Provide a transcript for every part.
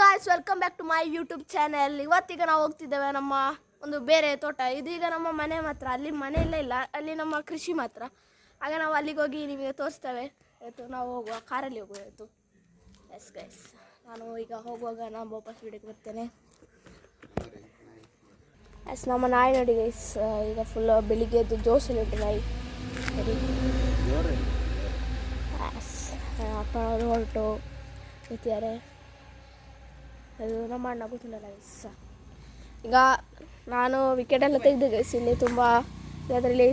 Guys, welcome back to my YouTube channel. ಇವತ್ತೀಗ ನಾವು ಹೋಗ್ತಿದ್ದೇವೆ ನಮ್ಮ ಒಂದು ಬೇರೆ ತೋಟ. ಇದೀಗ ನಮ್ಮ ಮನೆ ಮಾತ್ರ, ಅಲ್ಲಿ ಮನೆ ಇಲ್ಲ, ಅಲ್ಲಿ ನಮ್ಮ ಕೃಷಿ ಮಾತ್ರ. ಆಗ ನಾವು ಅಲ್ಲಿಗೆ ಹೋಗಿ ನಿಮಗೆ ತೋರಿಸ್ತೇವೆ. ಆಯಿತು, ನಾವು ಹೋಗುವ ಕಾರಲ್ಲಿ ಹೋಗುವ ಆಯಿತು. ಎಸ್ ಗೈಸ್, ನಾನು ಈಗ ಹೋಗುವಾಗ ನಾನು ವಾಪಸ್ ಬಿಡಕ್ಕೆ ಬರ್ತೇನೆ. ಎಸ್, ನಮ್ಮ ನಾಯಿ ನೋಡಿ ಗೈಸ್, ಈಗ ಫುಲ್ ಬೆಳಿಗ್ಗೆ ಎದ್ದು ಜೋಶಲ್ಲಿ ಉಂಟು ನಾಯಿ. ಸರಿ, ಎಸ್, ಅಪ್ಪನವರು ಹೊರಟು ಕೂತಿದ್ದಾರೆ. ಅದು ನಮ್ಮ ಅಣ್ಣ ಗೊತ್ತಿಲ್ಲ ಗೈಸ್. ಈಗ ನಾನು ವಿಕೆಟೆಲ್ಲ ತೆಗೆದು ಗೈಸ್. ಇಲ್ಲಿ ತುಂಬ ಅದರಲ್ಲಿ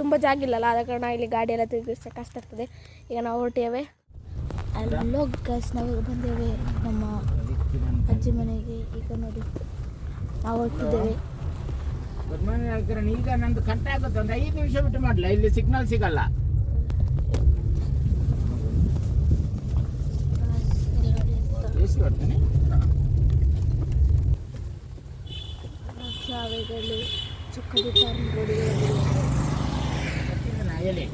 ತುಂಬ ಜಾಗ ಇಲ್ಲಲ್ಲ, ಆದ ಕಾರಣ ಇಲ್ಲಿ ಗಾಡಿ ಎಲ್ಲ ತೆಗೆದು ಕಷ್ಟ ಆಗ್ತದೆ. ಈಗ ನಾವು ಹೊರಟೇವೆ. ಅಲ್ಲೋ ಗೈಸ್, ನಾವೀಗ ಬಂದೇವೆ ನಮ್ಮ ಅಜ್ಜಿ ಮನೆಗೆ. ಈಗ ನೋಡಿ ನಾವು ಹೊರಟಿದ್ದೇವೆ. ಈಗ ನಂದು ಕಟ್ ಆಗುತ್ತೆ, ಒಂದು 5 ನಿಮಿಷ ಬಿಟ್ಟು ಮಾಡಲ, ಇಲ್ಲಿ ಸಿಗ್ನಲ್ ಸಿಗಲ್ಲ. ಬರ್ತಾನೆ ಶಾವೆಗಳು ಚುಕ್ಕದಿದ್ದಾರೆ ನೋಡಿ. ಹೇಳಿ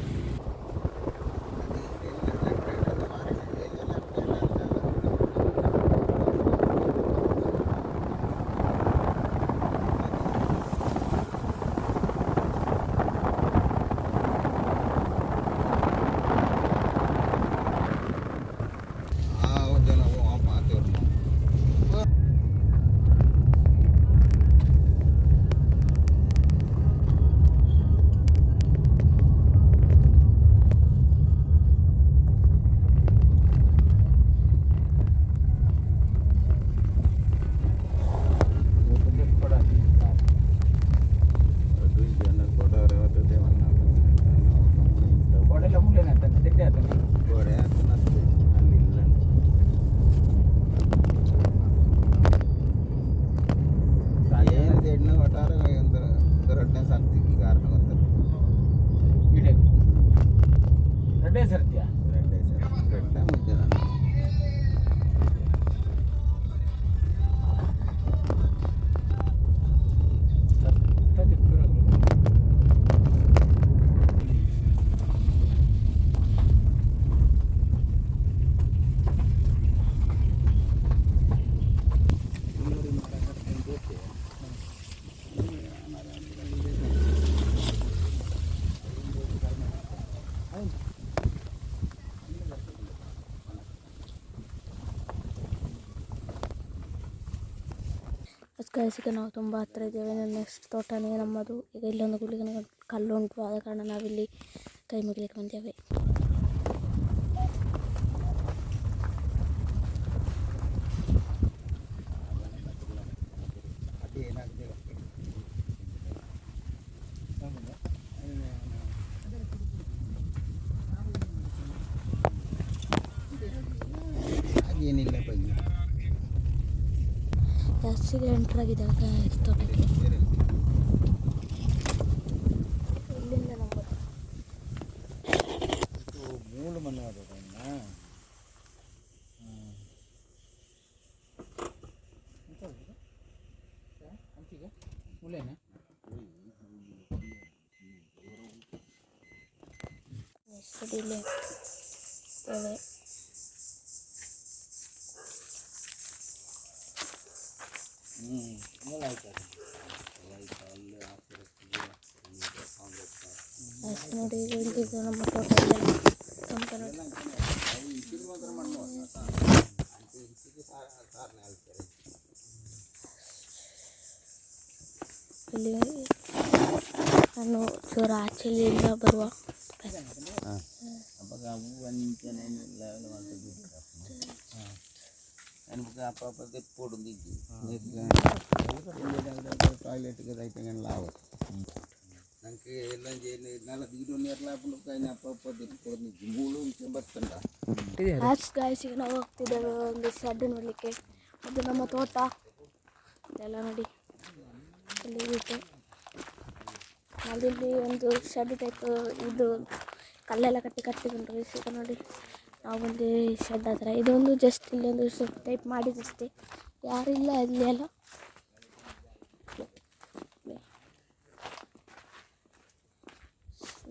ಸರ್ತ್ಯ ಗೈಸಿಗೆ ನಾವು ತುಂಬ ಹತ್ತಿರ ಇದ್ದೇವೆ. ನೆಕ್ಸ್ಟ್ ತೋಟನೇ ನಮ್ಮದು. ಈಗ ಇಲ್ಲೊಂದು ಗುಳಿಗನ ಕಲ್ಲು ಉಂಟು, ಆದ ಕಾರಣ ನಾವಿಲ್ಲಿ ಕೈ ಮುಗಿಲಿಕ್ಕೆ ಬಂದೇವೆ. ಏನಿಲ್ಲ ಬಗ್ಗೆ ಜಾಸ್ತಿಗೆ ಎಂಟರ್ ಆಗಿದ್ದಾವೆ ತೋಟಕ್ಕೆ. ಇಲ್ಲಿಂದ ನಮ್ಮ ಮೂಳು ಮಣ್ಣು ಅದು ಮುಳ್ಳೇನ ಇಲ್ಲೇ ನೋಡಿ. ಇದು ನಮ್ಮ ತೋಟ ಇಲ್ಲಿ ನಾನು ಚೂರು ಆಚೆಯಿಂದ ಬರುವ ಟಾಯ್ಲೆಟ್ಗೆ ನನಗೆ ಎಲ್ಲ ನೆಲ ದೀಡು ನೀರ್ಲಾಪುಂಡು ಗಾಯ್ಸಿಗೆ ನಾವು ಹೋಗ್ತಿದ್ದೇವೆ ಒಂದು ಶೆಡ್ ನೋಡಲಿಕ್ಕೆ. ಅದು ನಮ್ಮ ತೋಟ ಇದೆಲ್ಲ ನೋಡಿ. ಇಲ್ಲಿ ಇದೆ, ಅಲ್ಲಿ ಒಂದು ಶೆಡ್ ಟೈಪ್ ಇದು ಕಲ್ಲೆಲ್ಲ ಕಟ್ಟಿಕೊಂಡು ಈಗ ನೋಡಿ ನಾವು ಒಂದು ಶೆಡ್ ಹತ್ರ. ಇದೊಂದು ಜಸ್ಟ್ ಇಲ್ಲೊಂದು ಶೆಡ್ ಟೈಪ್ ಮಾಡಿದಷ್ಟೇ, ಯಾರಿಲ್ಲ ಅಲ್ಲಿ ಎಲ್ಲ.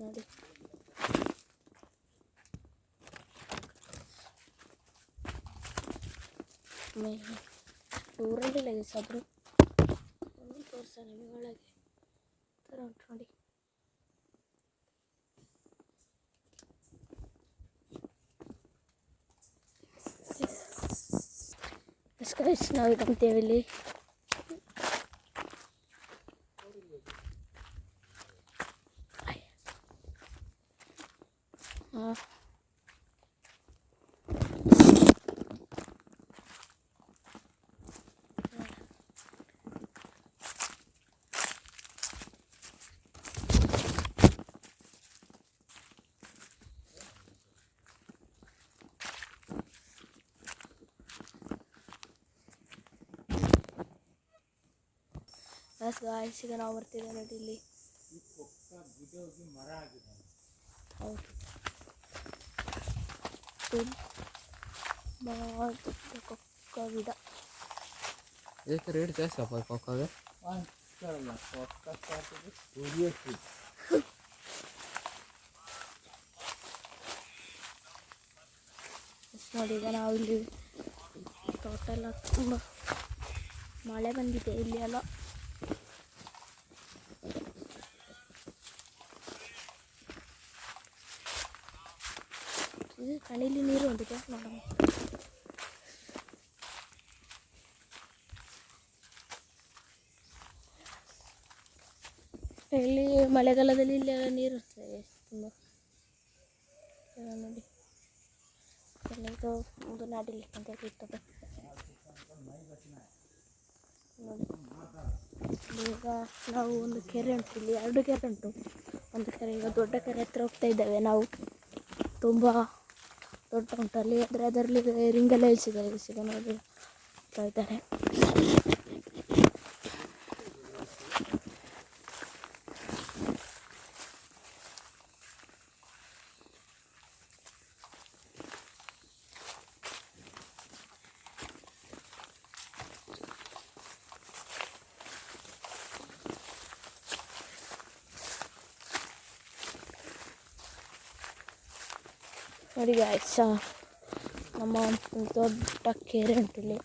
ನೋಡಿ ಊರಲ್ಲಿಲ್ಲ ಒಬ್ಬರು ಒಂದು ತೋರಿಸ ನಿಮಗೆ ಒಳಗೆ ಥರ ಉಂಟು ನೋಡಿ. ನಾವು ಇದಂತೇವೆ ಇಲ್ಲಿ. ಹಾಂ ಗಾಯ್ಸ್ ಈಗ ನಾವು ಬರ್ತಿದ್ದೇವೆ ನೋಡಿ ಇಲ್ಲಿ. ಹೌದು ಕೊಕ್ಕ ಗಿಡ. ಇದಕ್ಕೆ ರೇಟ್ ಜಾಸ್ತಿ ಅಪ್ಪ ಕೊಕ್ಕಾಗೆ. ನೋಡಿ ಈಗ ನಾವು ಇಲ್ಲಿ ತೋಟ ಎಲ್ಲ ತುಂಬ ಮಳೆ ಬಂದಿದೆ ಇಲ್ಲಿ ಎಲ್ಲ. ಇದು ಕಣಿಲಿ ನೀರು ಹೊಂದಿದೆ ನೋಡೋಣ. ಇಲ್ಲಿ ಮಳೆಗಾಲದಲ್ಲಿ ಇಲ್ಲೆಲ್ಲ ನೀರು ಇರ್ತದೆ ತುಂಬ. ನೋಡಿ ಇದು ಒಂದು ನಾಡಿಲಿಕ್ಕೆ ಅಂತ ಇರ್ತದೆ ನೋಡಿ. ಈಗ ನಾವು ಒಂದು ಕೆರೆ ಉಂಟು ಇಲ್ಲಿ, 2 ಕೆರೆ ಉಂಟು. ಒಂದು ಕೆರೆ ಈಗ ದೊಡ್ಡ ಕೆರೆ ಹತ್ರ ಹೋಗ್ತಾ ಇದ್ದೇವೆ ನಾವು. ತುಂಬ ದೊಡ್ಡ ಉಂಟು ಅಲ್ಲಿ. ಅದರಲ್ಲಿ ರಿಂಗೆಲ್ಲ ಇಳಿಸಿದ್ದಾರೆ. ಈಗ ನೋಡಿ ಹೋಗ್ತಾ ಇದ್ದಾರೆ. ನೋಡಿ ಗಾಯ್ಸ್, ನಮ್ಮ ಒಂದು ದೊಡ್ಡ ಕೆರೆ ಉಂಟು ಇಲ್ಲಿ.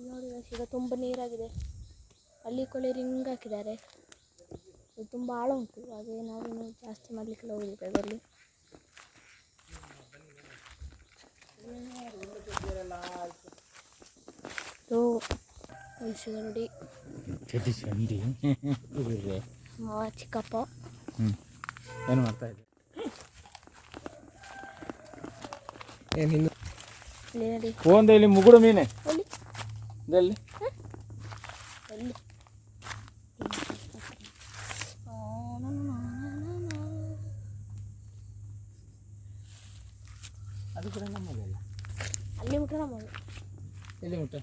ನೋಡಿ ನೋಡಿ ಈಗ ತುಂಬ ನೀರಾಗಿದೆ. ಅಲ್ಲಿ ಕೊಳೆ ರಿಂಗ್ ಹಾಕಿದ್ದಾರೆ. ಇದು ತುಂಬ ಆಳ ಉಂಟು. ಹಾಗೆ ನಾವೇನು ಜಾಸ್ತಿ ಮಾಡಲಿಕ್ಕೆಲ್ಲ ಹೋಗಿದ್ದೆ ಅದರಲ್ಲಿ. ನೋಡಿ ಚಿಕ್ಕಪ್ಪ ಏನು ಮಾಡ್ತಾ ಇದ್ದೆ? ನೋಡಿ ಫೋನ್ ಇಲ್ಲಿ ಮುಗುಡು ಮೀನೆ ಅಲ್ಲಿ ಎಲ್ಲಿ ಅಲ್ಲಿ ಅದು ಕೂಡ ನಮ್ಮದಲ್ಲ. ಅಲ್ಲಿ ಮುಟ್ಟ ನಮ್ಮದು. ಎಲ್ಲಿ ಮುಟ್ಟ?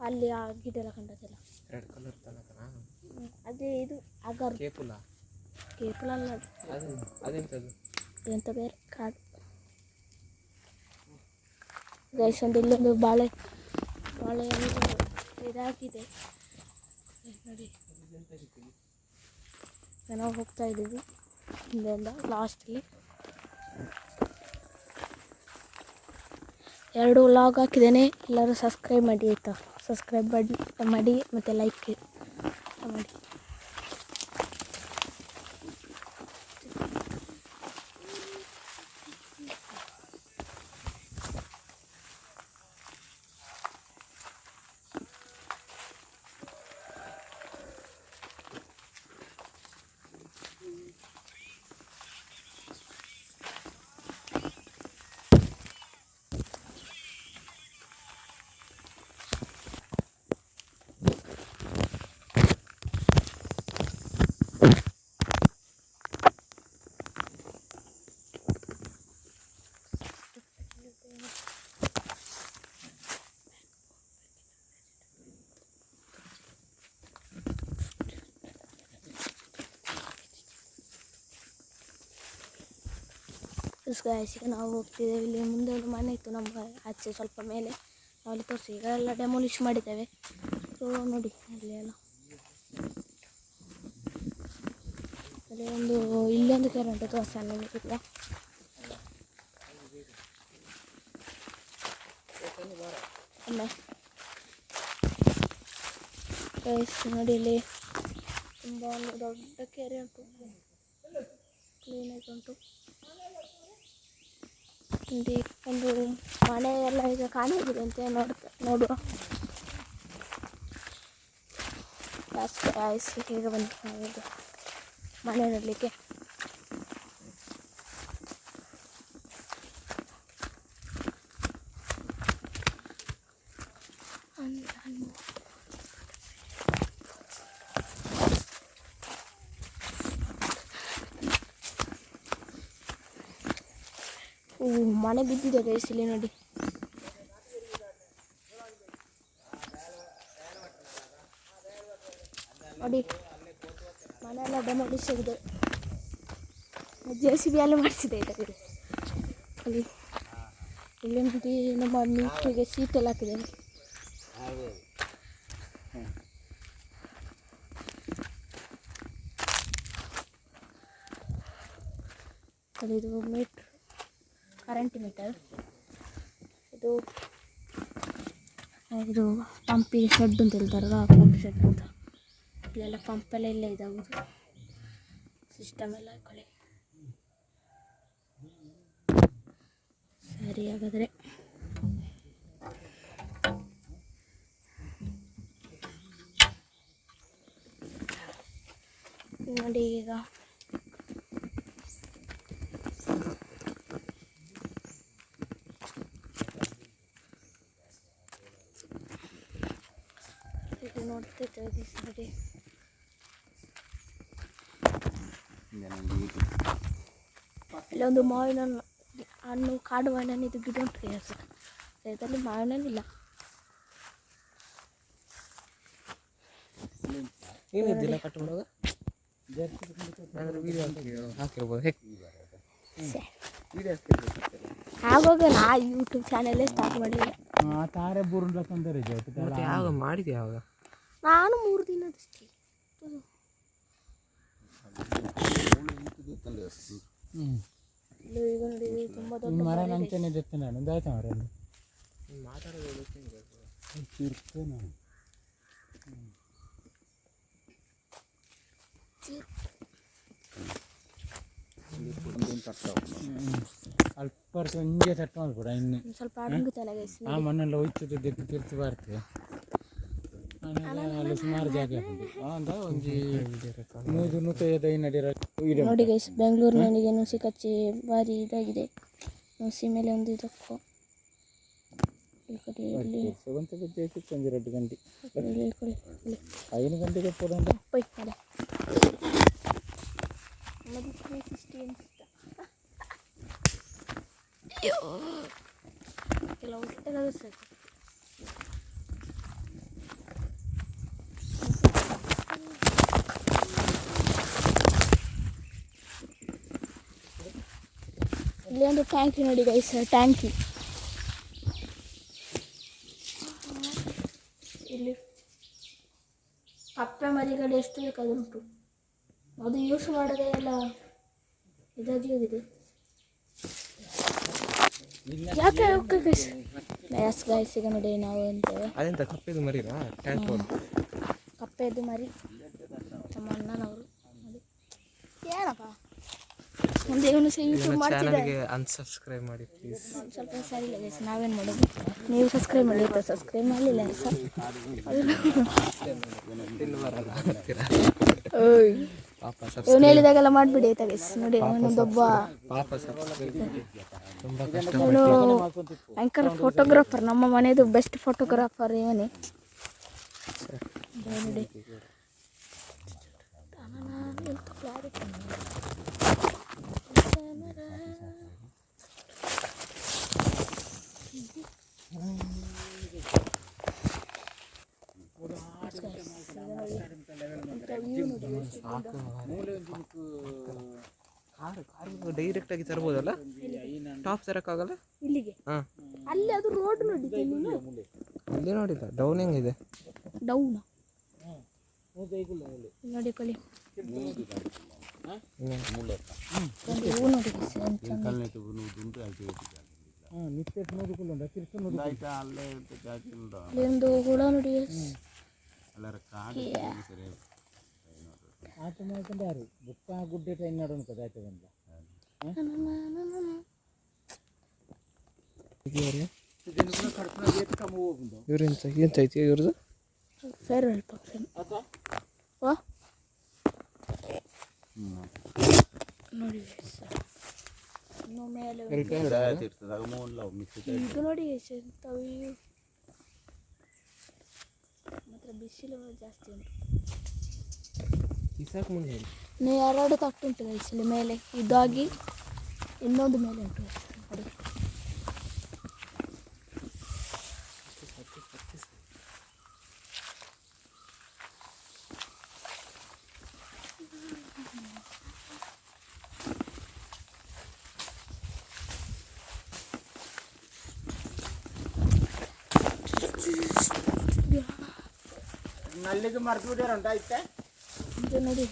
ಅಲ್ಲಿ ಆ ಗಿಡ ಎಲ್ಲ ಕಂಡದಲ್ಲ ರೆಡ್ ಕಲರ್ ತನಕನಾ? ಅದೇ ಇದು ಅಗರ್ ಕೇಪುಲ. ಕೇಪುಲ ಅಲ್ಲ ಅದು ಅದೆಂಥದ್ದು? ಎಂತ ಬೇರೆ ಕಾಡು. ಗೈಸ್ ಒಂದು ಇಲ್ಲೊಂದು ಬಾಳೆ ಇದಾಗಿದೆ ನೋಡಿ. ನಾವು ಹೋಗ್ತಾ ಇದ್ದೀವಿ ಇಲ್ಲಿಂದ ಲಾಸ್ಟಲ್ಲಿ. 2 ವ್ಲಾಗ್ ಹಾಕಿದ್ದೇನೆ. ಎಲ್ಲರೂ ಸಬ್ಸ್ಕ್ರೈಬ್ ಮಾಡಿ ಆಯಿತಾ. ಸಬ್ಸ್ಕ್ರೈಬ್ ಮಾಡಿ ಮತ್ತು ಲೈಕ್ ಮಾಡಿ. ಗಾಯ್ಸ್ ಈಗ ನಾವು ಹೋಗ್ತಿದ್ದೇವೆ. ಇಲ್ಲಿ ಮುಂದೆ ಒಂದು ಮನೆ ಇತ್ತು ನಮ್ಮ ಆಚೆ ಸ್ವಲ್ಪ ಮೇಲೆ, ನಾವು ಅಲ್ಲಿ ತೋರಿಸಿ ಈಗ ಎಲ್ಲ ಡೆಮೊಲಿಷ್ ಮಾಡಿದ್ದೇವೆ. ಸೊ ನೋಡಿ ಅಲ್ಲಿ ಎಲ್ಲ ಅಲ್ಲಿ ಒಂದು ಇಲ್ಲೊಂದು ಕೆರೆ ಉಂಟು ತೋರಿಸ ನಿಮಗೆ. ಒಮ್ಮೆ ಗೈಸ್ ನೋಡಿ ಇಲ್ಲಿ ತುಂಬ ಒಂದು ದೊಡ್ಡ ಕೆರೆ ಉಂಟು, ಕ್ಲೀನಾಗಿ ಉಂಟು. ಇಲ್ಲಿ ಒಂದು ಮನೆ ಎಲ್ಲ ಈಗ ಕಾಣಿಸಿದೆ ಅಂತ ನೋಡುವ. ಗೈಸ್ ಈಗ ಬಂದು ನಾವೀಗ ಮನೆ ನೋಡಲಿಕ್ಕೆ. ಮನೆ ಬಿದ್ದಿದೆ ಗೈಸ್ ಇಲ್ಲಿ ನೋಡಿ. ನೋಡಿ ಮನೆ ಎಲ್ಲ ಡೆಮೊಲಿಷ್ ಆಗಿದೆ. JCB ಅಲ್ಲಿ ಮಾಡಿಸಿದೆ ಇದಕ್ಕೆ. ಅಲ್ಲಿ ಇಲ್ಲಿ ನೋಡಿ ನಮ್ಮ ಮೀಟಿಗೆ ಸೀಟ್ ಎಲ್ಲ ಹಾಕಿದ್ದೇನೆ. ಅದು ಇದು ಮೀಟ್ರ್, ಕರೆಂಟ್ ಮೀಟರ್. ಇದು ಪಂಪಿಗೆ ಶೆಡ್ ಅಂತ ಹೇಳ್ತಾರಲ್ಲ, ಪಂಪ್ ಶೆಡ್ ಅಂತ. ಇಲ್ಲೆಲ್ಲ ಪಂಪೆಲ್ಲ ಇಲ್ಲೇ ಇದಾಗೋದು, ಸಿಸ್ಟಮ್ ಎಲ್ಲ ಕಳೆ. ಸರಿ ಹಾಗಾದರೆ ನೋಡಿ ಈಗ ಇದು ನೋಡ್ತಿದ್ದೇವೆ ನೋಡಿ. ಇಲ್ಲೊಂದು ಮಾವಿನ ಹಣ್ಣು, ಕಾಡು ಹಣ್ಣು ಇದು ಗಿಡ ಉಂಟು ಇದರಲ್ಲಿ ಮಾವಿನ ಹಣ್ಣಿಲ್ಲ. ಆವಾಗ ನಾ ಯೂಟ್ಯೂಬ್ ಚಾನೆಲ್ಲೇ ಸ್ಟಾರ್ಟ್ ಮಾಡಲಿಲ್ಲ. ಮಾಡಿದೆ ಯಾವಾಗ? ನಾನು 3 ದಿನದಷ್ಟೇ. ಈಗ ನೋಡಿ ತುಂಬ ದೊಡ್ಡ ಮರ ಅಲ್ಪ ಹಿಂಗೆ ಸೆಟ್ ಮಾಡ್ಬಿಡ. ಇನ್ನು ಸ್ವಲ್ಪ ಅಡುಗುತ್ತಲ್ಲ ಗೈಸ್. ಆ ಮಣ್ಣೆಲ್ಲ ಹೋಯ್ತದೆ, ತೆಗ್ದು ತಿರ್ತು ಬರ್ತದೆ. ಅಲ್ಲಿ ಸುಮಾರು ಜಾಗ ಅಂತ ಒಂದು 155 ನೋಡಿ ಗೈಸ್, ಬೆಂಗಳೂರಿನಲ್ಲಿಗೆ ನುಸಿ ಕಚ್ಚಿ ಭಾರಿ ಇದಾಗಿದೆ. ನುಸಿ ಮೇಲೆ ಒಂದು ಇದಕ್ಕೂ 2 ಗಂಟೆ 5 ಗಂಟೆಗೆ ಕೂಡ ಕೆಲವು ತೆಗೆದು ಸಾಕು. ಇಲ್ಲಿ ಒಂದು ಟ್ಯಾಂಕಿ ನೋಡಿ ಗೈಸ್, ಟ್ಯಾಂಕಿ. ಇಲ್ಲಿ ಕಪ್ಪೆ ಮರಿಗಳು ಎಷ್ಟು ಬೇಕಾದ್ರೂ ಉಂಟು. ಅದು ಯೂಸ್ ಮಾಡದೆ ಎಲ್ಲ ಇದಾಗಿದೆ. ಯಾಕೆ ಓಕೆ ಗೈಸ್, ಎಸ್ ಗೈಸ್ ಈಗ ನೋಡಿ ನಾವು ಅಂತೇವೆ. ಅದೆಂತ ಕಪ್ಪೆದು ಮರಿನಾ? ಕಪ್ಪೆದು ಮರಿ ನಮ್ಮ ಅಣ್ಣನವರು. ಏನಪ್ಪ ಮುಂದೆ ಇವನು ಸಹ ಯೂಟ್ಯೂಬ್ ಮಾಡ್ತಿದ್ದಾರೆ. ಅನ್ಸಬ್ಸ್ಕ್ರೈಬ್ ಮಾಡಿ ಪ್ಲೀಸ್. ಸ್ವಲ್ಪ ಸರಿ ಇಲ್ಲ ಗೈಸ್, ನಾವೇನು ಮಾಡೋದು? ನೀವು ಸಬ್ಸ್ಕ್ರೈಬ್ ಮಾಡಿ, ಸಬ್ಸ್ಕ್ರೈಬ್ ಮಾಡಲಿಲ್ಲ ಸರ್. ಇವನು ಹೇಳಿದಾಗೆಲ್ಲ ಮಾಡಿಬಿಡಿ ಆಯ್ತಾ ಗೈಸ್. ನೋಡಿ ಅವನೊಂದೊಬ್ಬ ಇವನು ಭಯಂಕರ ಫೋಟೋಗ್ರಾಫರ್, ನಮ್ಮ ಮನೆಯದು ಬೆಸ್ಟ್ ಫೋಟೋಗ್ರಾಫರ್ ಇವನೇ. ನೋಡಿ ಡೈರೆಕ್ಟ್ ಆಗಿ ತರ್ಬೋದಲ್ಲ? ಟಾಪ್ ಸೇರಕ್ಕಾಗಲ್ಲ? ಇಲ್ಲಿಗೆ ಹಾಂ, ಅಲ್ಲಿ ಅದು ರೋಡ್ ನೋಡಿದ್ದೆ ನೀನು? ಅಲ್ಲಿ ನೋಡಿಲ್ಲ. ಡೌನ್ ಹೆಂಗಿದೆ? ಡೌನ್ ನೋಡಿ ಕಳಿ ಹೂ ನೋಡಿ ಅಲ್ಲಿಂದು ಹುಳ ನೋಡಿ. ಗುಡ್ಡೆ ಟ್ರೈನ್ ಮಾಡೋಣ ಕದ ಆಯ್ತದಂತ ಎಂತ ಐತಿ ಇವ್ರದ್ದು? ಫೇರ್ವೆಲ್ ಫಂಕ್ಷನ್ ವಾ ನೋಡಿ ಇನ್ನು ಮೇಲೆ ಇದು ನೋಡಿ ಎಂಥವು ಮಾತ್ರ ಬಿಸಿಲು ಜಾಸ್ತಿ ಉಂಟು. ಇನ್ನು 2 ತಟ್ಟು ಉಂಟು ಗೈಸಲ್ಲಿ ಮೇಲೆ ಇದಾಗಿ ಇನ್ನೊಂದು ಮೇಲೆ ಉಂಟು ನೋಡಿ. ನಲ್ಲಿಗೆ ಮರ್ತು ಬಿಡ್ಯಾರ ಐತೆ ಇದು ನೋಡಿ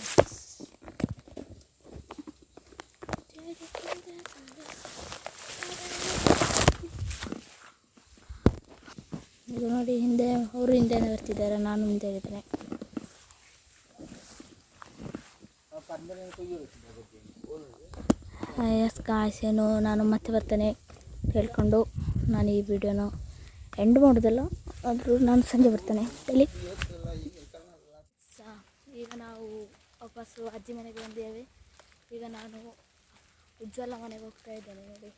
ಇದು ನೋಡಿ ಹಿಂದೆ ಅವರು ಹಿಂದೆನೇ ಬರ್ತಿದ್ದಾರೆ, ನಾನು ಮುಂದೆ ಇದ್ದೇನೆ. ಎಸ್ ಗಾಯ್ಸ್, ಏನು ನಾನು ಮತ್ತೆ ಬರ್ತೇನೆ ಹೇಳ್ಕೊಂಡು ನಾನು ಈ ವಿಡಿಯೋನ ಎಂಡ್ ಮಾಡೋದಲ್ಲ, ಆದರೂ ನಾನು ಸಂಜೆ ಬರ್ತೇನೆ ಇಲ್ಲಿ. ಈಗ ನಾವು ವಾಪಸ್ಸು ಅಜ್ಜಿ ಮನೆಗೆ ಬಂದಿದ್ದೇವೆ. ಈಗ ನಾನು ಉಜ್ವಲ ಮನೆಗೆ ಹೋಗ್ತಾ ಇದ್ದೇನೆ ನೋಡಿ.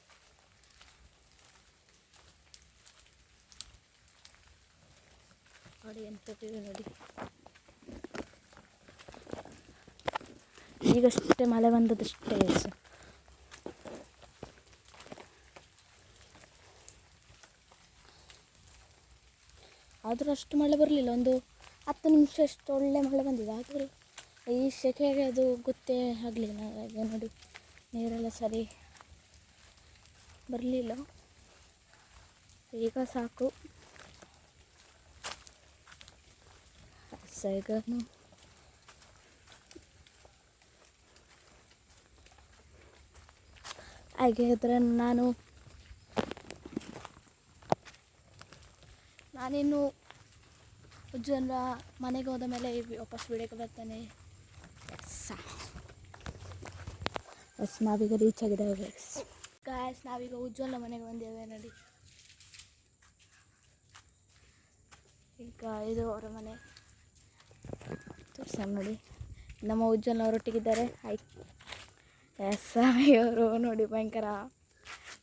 ನೋಡಿ ಎಂತಿದೆ ನೋಡಿ. ಈಗಷ್ಟೇ ಮಳೆ ಬಂದದಷ್ಟೇ. ಆದರೂ ಅಷ್ಟು ಮಳೆ ಬರಲಿಲ್ಲ, ಒಂದು 10 ನಿಮಿಷ ಅಷ್ಟು ಒಳ್ಳೆ ಮಳೆ ಬಂದಿದೆ. ಆದರೂ ಈ ಸೆಕೆಗೆ ಅದು ಗೊತ್ತೇ ಆಗಲಿಲ್ಲ. ಹಾಗೆ ನೋಡಿ ನೀರೆಲ್ಲ ಸರಿ ಬರಲಿಲ್ಲ. ಈಗ ಸಾಕು. ಸೈಗನು ಹಾಗೆ ಇದ್ರೆ ನಾನಿನ್ನು ಉಜ್ವಲ ಮನೆಗೆ ಹೋದ ಮೇಲೆ ವಾಪಸ್ ವಿಡಿಯೋಗೆ ಬರ್ತೇನೆ. ಎಸ್ ನಾವೀಗ ರೀಚ್ ಆಗಿದ್ದೇವೆ ಗಾಯ್ಸ್. ನಾವೀಗ ಉಜ್ವಲ ಮನೆಗೆ ಬಂದಿದ್ದೇವೆ ನೋಡಿ. ಈಗ ಇದು ಅವರ ಮನೆ ತೋರ್ಸ ನೋಡಿ. ನಮ್ಮ ಉಜ್ವಲ ಅವರೊಟ್ಟಿಗಿದ್ದಾರೆ. ಆಯ್ತು ಎಸ್ ಅವರು ನೋಡಿ ಭಯಂಕರ.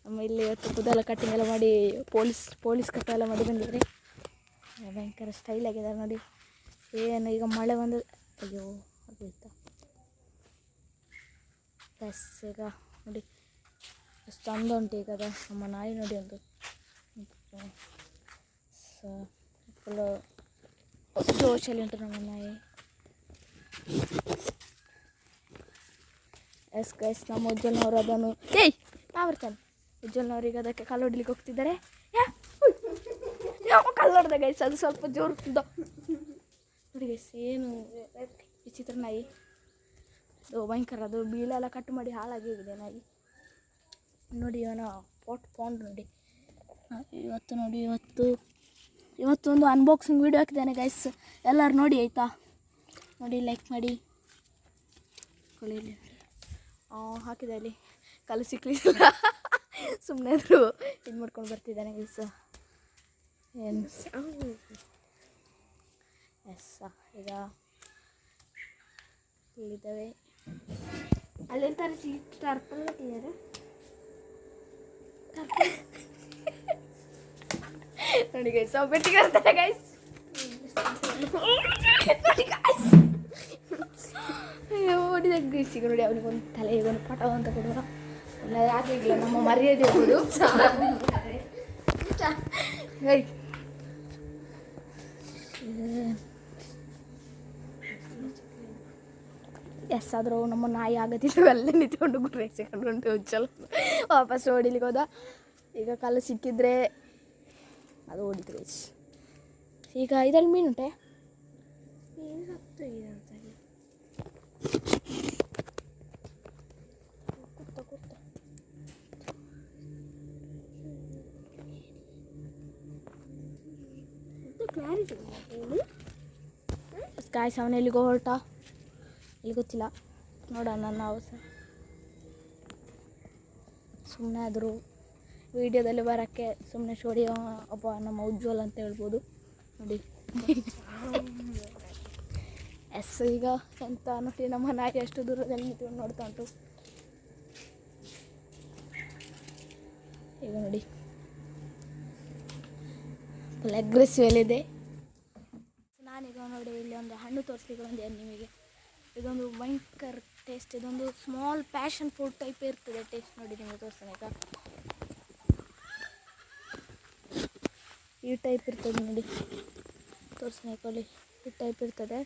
ನಮ್ಮ ಇಲ್ಲಿ ಇವತ್ತು ಕೂದಲ ಕಟ್ಟಿಂಗ್ ಎಲ್ಲ ಮಾಡಿ ಪೊಲೀಸ್ ಕಟ್ ಎಲ್ಲ ಮಾಡಿ ಬಂದಿದ್ದಾರೆ. ಭಯಂಕರ ಸ್ಟೈಲ್ ಆಗಿದ್ದಾರೆ ನೋಡಿ. ಏನು ಈಗ ಮಳೆ ಬಂದು ಅಯ್ಯೋ ಆಗೋಯ್ತಾ. ಎಸ್ ಈಗ ನೋಡಿ ಎಷ್ಟು ಚಂದ ಉಂಟು. ಈಗ ನಮ್ಮ ನಾಯಿ ನೋಡಿ ಒಂದು ಫುಲ್ಲು ಜೋಶಲ್ಲಿ ಉಂಟು ನಮ್ಮ ನಾಯಿ. ಎಸ್ ಗೈಸ್, ನಮ್ಮ ಉಜ್ವಲ್ನವರು ಅದನ್ನು ನಾ ಬರ್ತಾನೆ. ಉಜ್ವಲ್ನವ್ರಿಗೆ ಅದಕ್ಕೆ ಕಲ್ಲು ಹೊಡಿಲಿಕ್ಕೆ ಹೋಗ್ತಿದ್ದಾರೆ. ಕಲ್ಲು ಹೊಡೆದ ಗೈಸ್, ಅದು ಸ್ವಲ್ಪ ಜೋರು ನೋಡಿ ಗೈಸ್. ಏನು ವಿಚಿತ್ರ ನಾಯಿ ಅದು, ಭಯಂಕರ. ಅದು ಬೀಳೆಲ್ಲ ಕಟ್ ಮಾಡಿ ಹಾಳಾಗಿ ಹೋಗಿದೆ ನಾಯಿ ನೋಡಿ. ಇವನ ಪಾಂಡ್ ನೋಡಿ. ಇವತ್ತು ನೋಡಿ ಇವತ್ತು ಒಂದು ಅನ್ಬಾಕ್ಸಿಂಗ್ ವೀಡಿಯೋ ಹಾಕಿದ್ದಾನೆ ಗೈಸ್, ಎಲ್ಲರೂ ನೋಡಿ ಆಯಿತಾ. ನೋಡಿ ಲೈಕ್ ಮಾಡಿ ಕೊಳಿಲಿ ಹಾಕಿದೆ. ಅಲ್ಲಿ ಕಲ್ಲು ಸಿಕ್ಕಲಿಲ್ಲ, ಸುಮ್ಮನೆ ಆದರೂ ಇದು ಮಾಡ್ಕೊಂಡು ಬರ್ತಿದ್ದಾನೆ ಗೈಸ್. ಏನು ಎಸ್ ಈಗ ಇಲ್ಲಿದ್ದಾವೆ. ಅಲ್ಲಿ ತರಿಸಿ ಟರ್ಪಲ್ ಇಟ್ಟಿದ್ದಾರೆ. ನೋಡಿ ಗೈಸ್, ಅವು ಬೆಟ್ಟಿಗೆ ಬರ್ತಾರೆ ಗೈಸ್. ಓಡಿದ ಗೈಸಿಗ ನೋಡಿ. ಅವನಿಗೊಂದು ತಲೆಗೊಂದು ಪಟ ಅಂತ ಕೊಡುವ ಎಲ್ಲ ಯಾಕಿಲ್ಲ, ನಮ್ಮ ಮರ್ಯಾದೆ ಹೋಗೋದು. ಎಸ್ ಆದರೂ ನಮ್ಮ ನಾಯಿ ಆಗತ್ತಿದ್ದು ಅಲ್ಲೇ ನಿಂತ್ಕೊಂಡು ಗುರ್ರೆ ಸಿಕ್ಕೊಂಡು ಹುಚ್ಚಲ್ಲ ವಾಪಸ್ ಹೊಡಿಲಿಕ್ಕೆ ಹೋದ. ಈಗ ಕಲ್ಲು ಸಿಕ್ಕಿದ್ರೆ ಅದು ಹೊಡಿತು ಗೈಸ್. ಈಗ ಇದರಲ್ಲಿ ಮೀನುಂಟೆ ಮೀನು ಸತ್ತೋಗಿದೆ ಅಂತ ಹೇಳಿ ಕೂತ ಕ್ಲಾರಿಟಿ ಗಾಯ್ಸ್ ಅವನು ಎಲ್ಲಿಗೋ ಹೊರಟ, ಇಲ್ಲಿ ಗೊತ್ತಿಲ್ಲ, ನೋಡೋಣ ನಾವು ಸಹ. ಸುಮ್ಮನೆ ಆದರೂ ವಿಡಿಯೋದಲ್ಲಿ ಬರೋಕ್ಕೆ ಸುಮ್ಮನೆ ಸ್ಟೋರಿ ಒಬ್ಬ ನಮ್ಮ ಉಜ್ವಲ್ ಅಂತ ಹೇಳ್ಬೋದು ನೋಡಿ. ಎಸ್ ಈಗ ಎಂತ ನೋಡಿ ನಮ್ಮ ನಾಯಿ ಎಷ್ಟು ದೂರದಲ್ಲಿ ನಿಂತ್ಕೊಂಡು ನೋಡ್ತಾ ಉಂಟು. ಈಗ ನೋಡಿ ಫುಲ್ ಅಗ್ರೆಸಿವಲ್ಲಿದೆ. ನಾನೀಗ ನೋಡಿ ಇಲ್ಲಿ ಒಂದು ಹಣ್ಣು ತೋರಿಸ್ಲಿಕ್ಕೆ ಬಂದೆ ನಿಮಗೆ. ಇದೊಂದು ಭಯಂಕರ ಟೇಸ್ಟ್, ಇದೊಂದು ಸ್ಮಾಲ್ ಪ್ಯಾಷನ್ ಫ್ರೂಟ್ ಟೈಪ್ ಇರ್ತದೆ ಟೇಸ್ಟ್. ನೋಡಿ ನಿಮಗೆ ತೋರಿಸ್ತಾನೆ ಈಗ. ಈ ಟೈಪ್ ಇರ್ತದೆ ನೋಡಿ, ತೋರಿಸ್ತಾನೆ ಕೊಲ್ಲಿ. ಈ ಟೈಪ್ ಇರ್ತದೆ.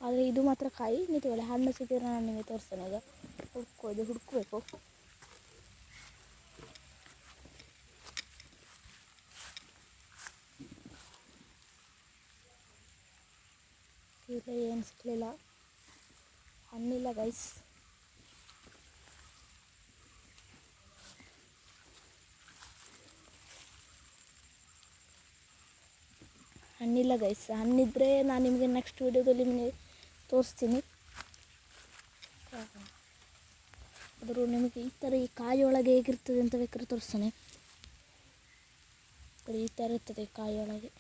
ಆದರೆ ಇದು ಮಾತ್ರ ಕಾಯಿ ನಿಂತುಕೊಳ್ಳಿ. ಹಣ್ಣು ಸಿಕ್ಕಿದ್ರೆ ನಾನು ನಿಮಗೆ ತೋರಿಸ್ತೇನೆ. ಈಗ ಹುಡುಕಬೇಕು. ಇಲ್ಲ, ಏನು ಸಿಕ್ಕಲಿಲ್ಲ, ಹಣ್ಣಿಲ್ಲ ಗೈಸ್. ಹಣ್ಣಿಲ್ಲ ಗೈಸ್. ಹಣ್ಣಿದ್ರೆ ನಾನು ನಿಮಗೆ ನೆಕ್ಸ್ಟ್ ವೀಡಿಯೋದಲ್ಲಿ ನಿಮಗೆ ತೋರಿಸ್ತೀನಿ. ಆದರೂ ನಿಮಗೆ ಈ ಥರ ಈ ಕಾಯಿಯೊಳಗೆ ಹೇಗಿರ್ತದೆ ಅಂತ ಬೇಕಾದ್ರೆ ತೋರಿಸ್ತಾನೆ. ಈ ಥರ ಇರ್ತದೆ ಕಾಯಿಯೊಳಗೆ.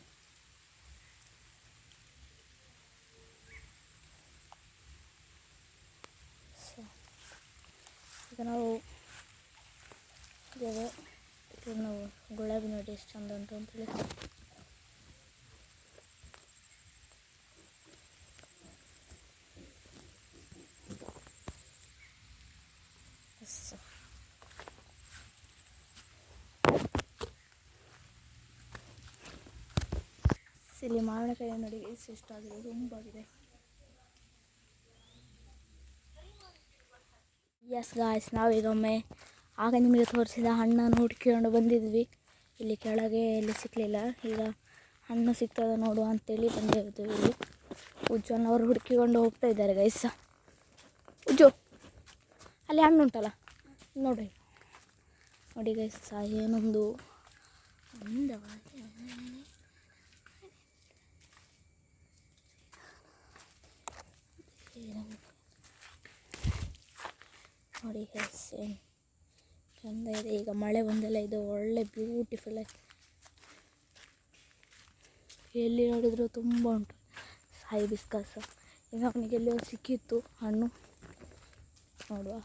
ಈಗ ನಾವು ಗುಲಾಬಿ ನೋಡಿ ಎಷ್ಟು ಚಂದ ಉಂಟು ಅಂತೇಳಿ. ಇಲ್ಲಿ ಮಾವಿನಕಾಯಿ ನೋಡಿ ಎಷ್ಟು ಆಗಿದೆ, ತುಂಬ ಆಗಿದೆ. ಎಸ್ ಗಾಯ್ಸ್, ನಾವೀಗ ಒಮ್ಮೆ ಆಗ ನಿಮಗೆ ತೋರಿಸಿದ ಹಣ್ಣನ್ನು ಹುಡುಕಿಕೊಂಡು ಬಂದಿದ್ವಿ. ಇಲ್ಲಿ ಕೆಳಗೆ ಎಲ್ಲಿ ಸಿಕ್ಕಲಿಲ್ಲ. ಈಗ ಹಣ್ಣು ಸಿಗ್ತದೆ ನೋಡುವ ಅಂತೇಳಿ ಬಂದಿದ್ದು. ಇಲ್ಲಿ ಉಜ್ಜನವರು ಹುಡುಕಿಕೊಂಡು ಹೋಗ್ತಾ ಇದ್ದಾರೆ ಗೈಸ್. ಉಜ್ಜು ಅಲ್ಲಿ ಹಣ್ಣು ಉಂಟಲ್ಲ ನೋಡಿ. ನೋಡಿ ಗೈಸ್, ಏನೊಂದು ನೋಡಿ ಗೈಸ್, ಏನು ಚಂದ ಇದೆ. ಈಗ ಮಳೆ ಬಂದೆಲ್ಲ ಇದು ಒಳ್ಳೆ ಬ್ಯೂಟಿಫುಲ್ ಆಗಿ ಎಲ್ಲಿ ನೋಡಿದ್ರು ತುಂಬ ಉಂಟು ಹೈಬಿಸ್ಕಸ್. ಈಗ ಅವನಿಗೆ ಎಲ್ಲಿ ಸಿಕ್ಕಿತ್ತು ಹಣ್ಣು, ನೋಡುವ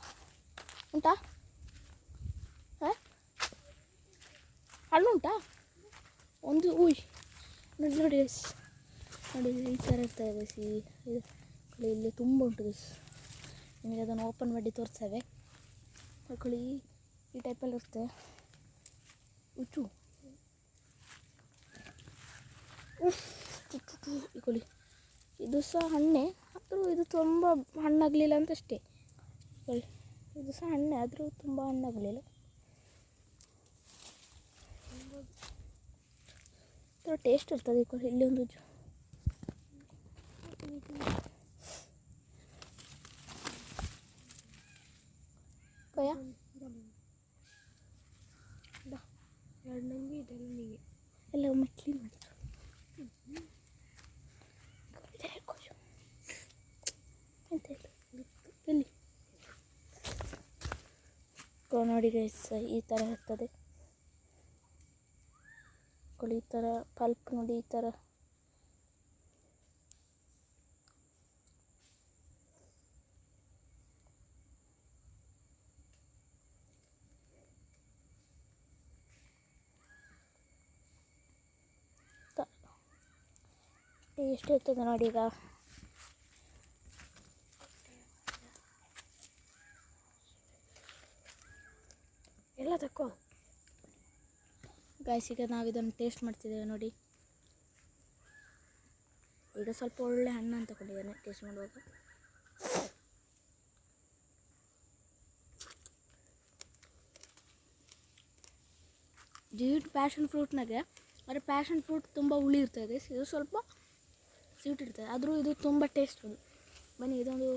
ಉಂಟಾ ಹಣ್ಣು ಉಂಟಾ ಒಂದು. ನೋಡಿ ನೋಡಿ ಗೈಸ್, ನೋಡಿ ಈ ಥರ ಇರ್ತದೆ ಗೈಸ್. ಇಲ್ಲಿ ತುಂಬ ಉಂಟು ಗೈಸ್. ನಿಮಗೆ ಅದನ್ನು ಓಪನ್ ಮಾಡಿ ತೋರಿಸ್ತೇವೆ. ಮಕ್ಕಳು ಈ ಟೈಪಲ್ಲಿ ಇರುತ್ತೆ. ಉಚ್ಚು ಇಕೊಳ್ಳಿ, ಇದು ಸಹ ಹಣ್ಣೆ, ಆದರೂ ಇದು ತುಂಬ ಹಣ್ಣಾಗಲಿಲ್ಲ ಅಂತಷ್ಟೇ. ಇದು ಸಹ ಹಣ್ಣೆ, ಆದರೂ ತುಂಬ ಹಣ್ಣಾಗಲಿಲ್ಲ. ಟೇಸ್ಟ್ ಇರ್ತದೆ. ಇಕೊಳ್ಳಿ, ಇಲ್ಲಿ ಒಂದು ಕೊಯ್ಯ ಎಲ್ಲ ಒಮ್ಮೆ ಕ್ಲೀನ್ ಮಾಡಿ ಎಲ್ಲಿ ನೋಡಿ ಗೈಸ್, ಈ ಥರ ಇರ್ತದೆ. ಈ ಥರ ಪಲ್ಪ್ ನೋಡಿ, ಈ ಥರ ಟೇಸ್ಟ್ ಇರ್ತದೆ ನೋಡಿ. ಈಗ ಎಲ್ಲ ತಕ್ಕೋ ಗೈಸ್. ಈಗ ನಾವು ಇದನ್ನು ಟೇಸ್ಟ್ ಮಾಡ್ತಿದ್ದೇವೆ ನೋಡಿ. ಈಗ ಸ್ವಲ್ಪ ಒಳ್ಳೆ ಹಣ್ಣು ಅಂತ ತಗೊಂಡಿದ್ದಾನೆ ಟೇಸ್ಟ್ ಮಾಡುವಾಗ. ಜೀಟ್ ಪ್ಯಾಷನ್ ಫ್ರೂಟ್ನಾಗೆ ಆದರೆ ಪ್ಯಾಷನ್ ಫ್ರೂಟ್ ತುಂಬ ಹುಳಿ ಇರ್ತದೆ, ಇದು ಸ್ವಲ್ಪ ಸ್ವೀಟ್ ಇರ್ತದೆ, ಆದರೂ ಇದು ತುಂಬ ಟೇಸ್ಟ್ ಅದು. ಬನ್ನಿ ಇದೊಂದು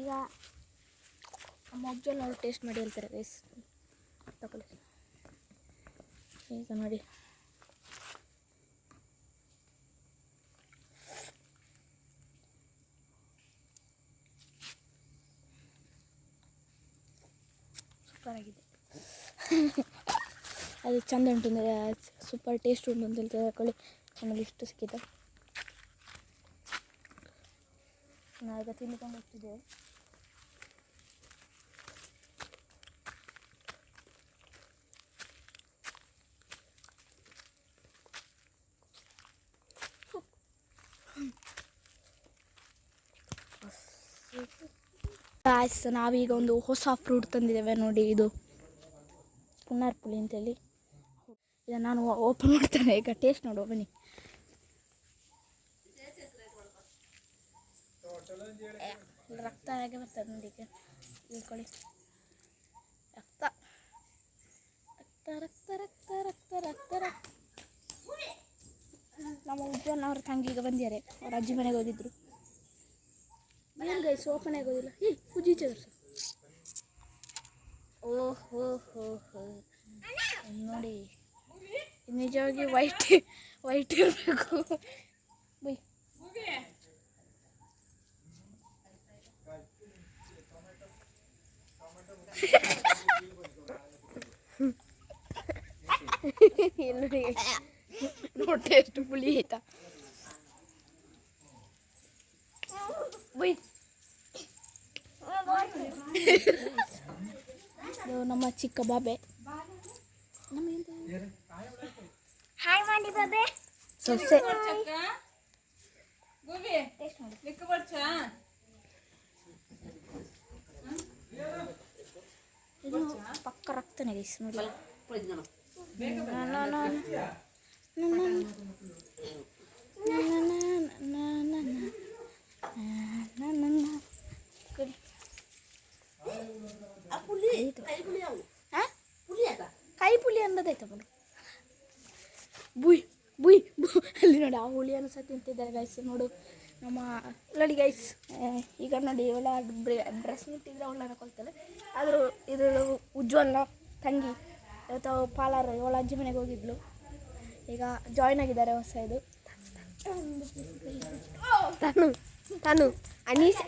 ಈಗ ಮೊಗ್ಜಲ್ಲಿ ಅವರು ಟೇಸ್ಟ್ ಮಾಡಿ ಹೇಳ್ತಾರೆ ಗೈಸ್. ತಗೊಳ್ಳಿ ಈಗ ನೋಡಿ. ಸೂಪರಾಗಿದೆ. ಅದು ಚಂದ ಉಂಟು ಅಂದರೆ ಸೂಪರ್ ಟೇಸ್ಟ್ ಉಂಟು ಅಂತ ಹೇಳ್ತಾರೆ. ತಗೊಳ್ಳಿ, ಆಮೇಲೆ ಇಷ್ಟು ಸಿಕ್ಕಿದೆ. ನಾವೀಗ ತಿಂದುಕೊಂಡು ಹೋಗ್ತಿದ್ದೇವೆ. ನಾವೀಗ ಒಂದು ಹೊಸ ಫ್ರೂಟ್ ತಂದಿದ್ದೇವೆ ನೋಡಿ, ಇದು ಪುನ್ನಾರ್ಪುಳಿ ಅಂತೇಳಿ. ಈಗ ನಾನು ಓಪನ್ ಮಾಡ್ತೇನೆ, ಈಗ ಟೇಸ್ಟ್ ನೋಡುವ ಬನ್ನಿ. ರಕ್ತ ಹೇಗೆ ಬರ್ತದೆ ನೋಡಿ, ಈಗ ಇಳ್ಕೊಳ್ಳಿ. ರಕ್ತ ರಕ್ತ ರಕ್ತ ರಕ್ತ ರಕ್ತ ರಕ್ತ. ನಮ್ಮ ಉಜ್ವಲ್ ಅವ್ರ ತಂಗಿ ಈಗ ಬಂದಿದ್ದಾರೆ, ಅವ್ರ ಅಜ್ಜಿ ಮನೆಗೆ ಹೋಗಿದ್ರು. ಏನು ಗೈಸ್ ಓಪನ್ ಆಗೋದಿಲ್ಲ. ಪೂಜಿ ಚದರ್ಸ. ಓಹೋ ಹೋ ಹೋ ನೋಡಿ, ನಿಜವಾಗಿ ವೈಟ್ ಇರಬೇಕು. ಬೈ ನೋಡಿ ಎಷ್ಟು ಪುಳಿ ಆಯ್ತಾ. ಬೈ ಇದು ನಮ್ಮ ಚಿಕ್ಕ ಬಾಬೆ. ಹಾಯ್ ಮಾಡಿ ಬಾಬೆ. ಸೊಸೆ ಇದು ಪಕ್ಕ ರಕ್ತನೇ ಗೈಸ್ ನೋಡಿ. ಕಾಯಿ ಪುಳಿ ಅನ್ನೋದೈತ ಬಿಡು. ಬುಯ್ ಬುಯ್ ಅಲ್ಲಿ ನೋಡಿ, ಆ ಹುಳಿಯನ್ನು ಸಹ ತಿಂತಿದ್ದಾರೆ ಗೈಸ್. ನೋಡು ನಮ್ಮ ನೋಡಿ ಗೈಸ್. ಈಗ ನೋಡಿ ಇವಳ ಡ್ರೆಸ್ ಮುಟ್ಟಿದ್ರೆ ಅವಳನ್ನ ಹಾಕೊಳ್ತಾಳೆ. ಆದರೂ ಇದು ಉಜ್ವಲ್ನ ತಂಗಿ ಇವತ್ತು ಪಾಲಾರ ಇವಳ ಅಜ್ಜಿ ಮನೆಗೆ ಹೋಗಿದ್ಲು, ಈಗ ಜಾಯ್ನ್ ಆಗಿದ್ದಾರೆ ಹೊಸ. ಇದು ತಾನು ತಾನು ಅನೀಸ್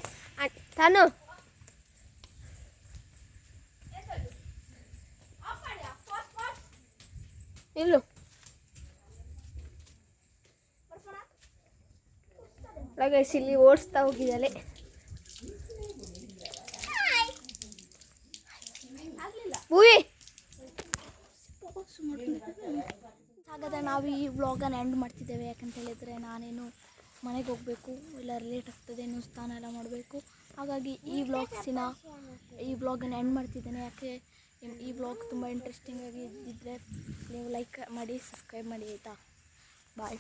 ತಾನು ಇಲ್ಲು ಗೈಸ್ ಇಲ್ಲಿ ಓಡಿಸ್ತಾ ಹೋಗಿದ್ದಾಳೆ. ಹಾಗಾದರೆ ನಾವು ಈ ವ್ಲಾಗನ್ನು ಎಂಡ್ ಮಾಡ್ತಿದ್ದೇವೆ. ಯಾಕಂತ ಹೇಳಿದರೆ ನಾನೇನು ಮನೆಗೆ ಹೋಗಬೇಕು, ಇಲ್ಲ ಲೇಟ್ ಆಗ್ತದೆ, ಇನ್ನು ಸ್ನಾನ ಎಲ್ಲ ಮಾಡಬೇಕು. ಹಾಗಾಗಿ ಈ ವ್ಲಾಗನ್ನು ಎಂಡ್ ಮಾಡ್ತಿದ್ದೇನೆ. ಯಾಕೆ ಈ ವ್ಲಾಗ್ ತುಂಬ ಇಂಟ್ರೆಸ್ಟಿಂಗ್ ಆಗಿ ಇದ್ದಿದ್ದರೆ ನೀವು ಲೈಕ್ ಮಾಡಿ, ಸಬ್ಸ್ಕ್ರೈಬ್ ಮಾಡಿ ಆಯಿತಾ. ಬಾಯ್.